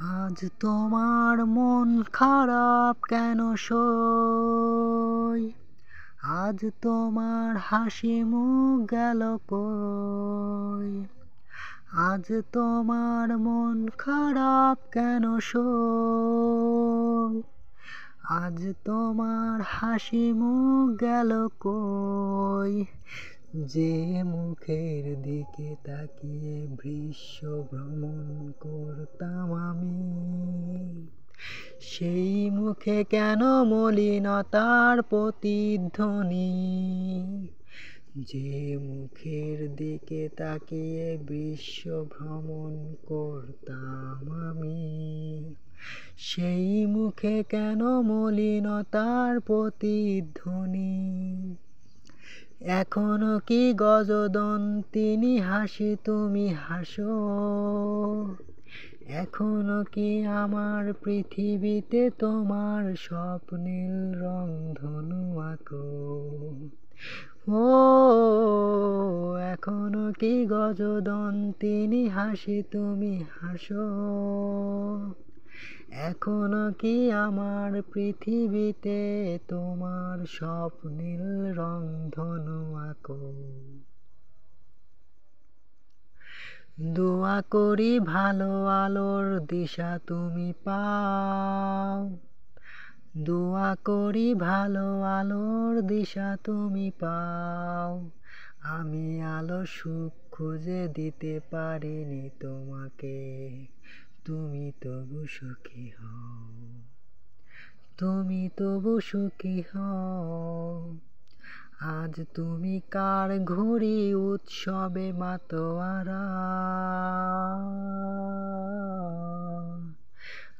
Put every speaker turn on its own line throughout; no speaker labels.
আজ তোমার মন খারাপ কেন সই? আজ তোমার হাসি মুখ গেল কই? আজ তোমার মন খারাপ কেন সই? আজ তোমার হাসি মুখ গেল কই? যে মুখের দিকে তাকিয়ে বিশ্ব ভ্রমণ করতাম আমি, সেই মুখে কেন মলিনতার প্রতিধ্বনি? যে মুখের দিকে তাকিয়ে বিশ্ব ভ্রমণ করতাম আমি, সেই মুখে কেন মলিনতার প্রতিধ্বনি? এখনো কি গজদন্তিনী হাসি তুমি হাসো? এখনো কি আমার পৃথিবীতে তোমার স্বপ্নের রংধনু আঁকো? ও এখনো কি গজদন্তিনী হাসি তুমি হাসো? এখনো কি আমার পৃথিবীতে তোমার স্বপ্নের রংধনু আঁকো? দোয়া করি ভালো আলোর দিশা তুমি পাও। দোয়া করি ভালো আলোর দিশা তুমি পাও। আমি আলো সুখ খুঁজে দিতে পারিনি তোমাকে, তুমি তবু সুখী হও। তুমি তবু সুখী হও। আজ তুমি কার ঘুরি উৎসবে মাতোয়ারা?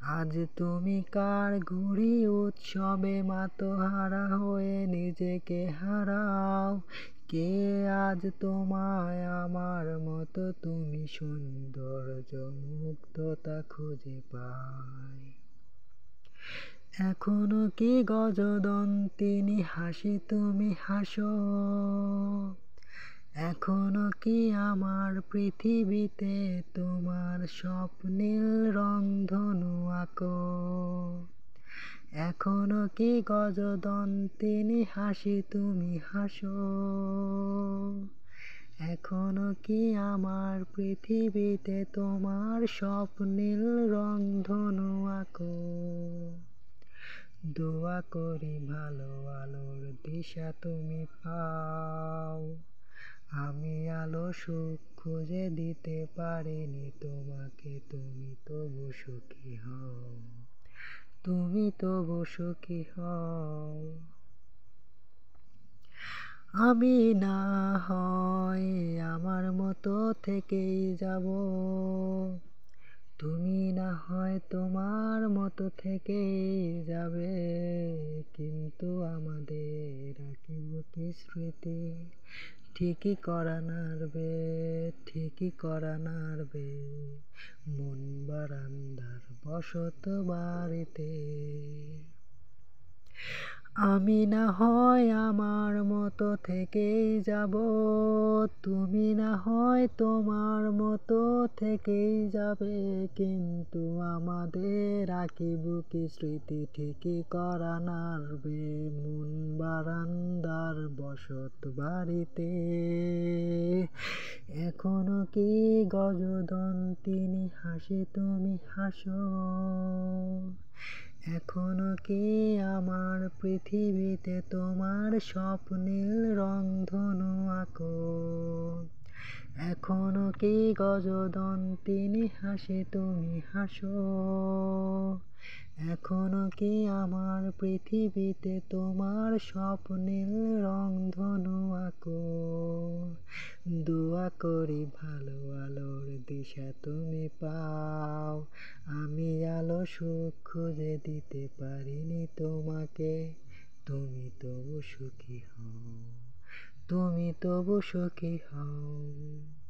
আজ তুমি কার ঘুরি উৎসবে মাতোহারা হয়ে নিজেকে হারাও। কে আজ তোমায় আমার মতো তুমি সৌন্দর্য মুগ্ধতা খুঁজে পায়? এখনো কি গজদন্তিনী হাসি তুমি হাসো? এখনো কি আমার পৃথিবীতে তোমার স্বপ্নের রংধনু আঁকো? এখনো কি গজদন্তিনী হাসি তুমি হাসো? এখনো কি আমার পৃথিবীতে তোমার স্বপ্নের রংধনু আঁকো? দোয়া করি ভালো আলোর দিশা তুমি পাও। আমি আলো সুখ খুঁজে দিতে পারিনি তোমাকে, তুমি তবু সুখী হও। তুমি তবু সুখী হও। আমি না হয় আমার মতো থেকেই যাব, তুমি না হয় তোমার মতো থেকেই যাবে। কিন্তু আমাদের আঁকিবুকি স্মৃতি ঠিকই করা নাড়বে, ঠিকই করা নাড়বে মন বারান্দার বসত বাড়িতে। আমি না হয় আমার মতো থেকেই যাব, তুমি না হয় তোমার মতো থেকেই যাবে। কিন্তু আমাদের আঁকিবুকি স্মৃতি ঠিকই করা নাড়বে মন বারান্দার বসত বাড়িতে। এখনো কি গজদন্তিনী হাসি তুমি হাসো? এখনো কি আমার পৃথিবীতে তোমার স্বপ্নের রংধনু আঁকো? এখনো কি গজদন্তিনী হাসি তুমি হাসো? এখনো কি আমার পৃথিবীতে তোমার স্বপ্নের রংধনু আঁকো? দোয়া করি ভালো আলোর দিশা তুমি পাও। আমি আলো সুখ খুঁজে দিতে পারিনি তোমাকে, তুমি তবু সুখী হও। তুমি তবু সুখী হও।